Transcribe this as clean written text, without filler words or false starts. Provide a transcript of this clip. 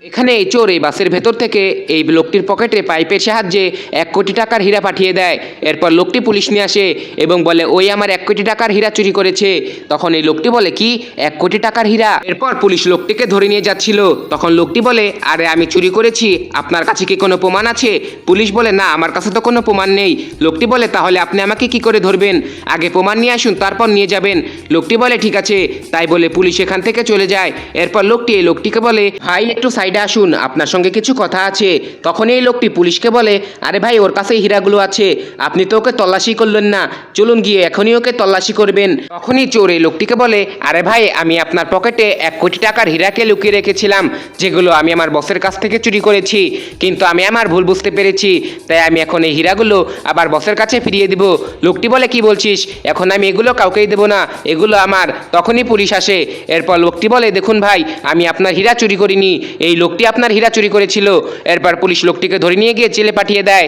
এখানে এই চোর এই বাসের ভেতর থেকে এই লোকটির পকেটে পাইপের সাহায্যে 1 কোটি টাকার হীরা পাঠিয়ে দেয়। এরপর লোকটি পুলিশ নিয়ে আসে এবং বলে ওই আমার 1 কোটি টাকার হীরা চুরি করেছে। তখন এই লোকটি বলে কি 1 কোটি টাকার হীরা? এরপর পুলিশ লোকটিকে ধরে নিয়ে যাচ্ছিল। তখন লোকটি বলে আরে আমি চুরি করেছি, আপনার কাছে কি কোনো প্রমাণ আছে? পুলিশ বলে না, আমার কাছে তো কোনো প্রমাণ নেই। লোকটি বলে তাহলে আপনি আমাকে কি করে ধরবেন? আগে প্রমাণ নিয়ে আসুন, তারপর নিয়ে যাবেন। লোকটি বলে ঠিক আছে। তাই বলে পুলিশ এখান থেকে চলে যায়। এরপর লোকটি এই লোকটিকে বলে ভাই একটু সাইডে আসুন, আপনার সঙ্গে কিছু কথা আছে। তখন এই লোকটি পুলিশকে বলে আরে ভাই ওর কাছে হীরাগুলো আছে, আপনি তো ওকে তল্লাশি করলেন না, চলুন গিয়ে এখনই ওকে তল্লাশি করবেন। তখনই চোর এই লোকটিকে বলে আরে ভাই আমি আপনার পকেটে 1 কোটি টাকার হীরাকে লুকিয়ে রেখেছিলাম, যেগুলো আমি আমার বসের কাছ থেকে চুরি করেছি, কিন্তু আমি আমার ভুল বুঝতে পেরেছি, তাই আমি এখন এই হীরাগুলো আবার বসের কাছে ফিরিয়ে দিব। লোকটি বলে কি বলছিস, এখন আমি এগুলো কাউকেই দেবো না, এগুলো আমার। তখনই পুলিশ আসে। এরপর লোকটি বলে দেখুন ভাই আমি আপনার হীরা চুরি করিনি, এই লোকটি আপনার হীরা চুরি করেছিল। এরপর পুলিশ লোকটিকে ধরে নিয়ে গিয়ে জেলে পাঠিয়ে দেয়।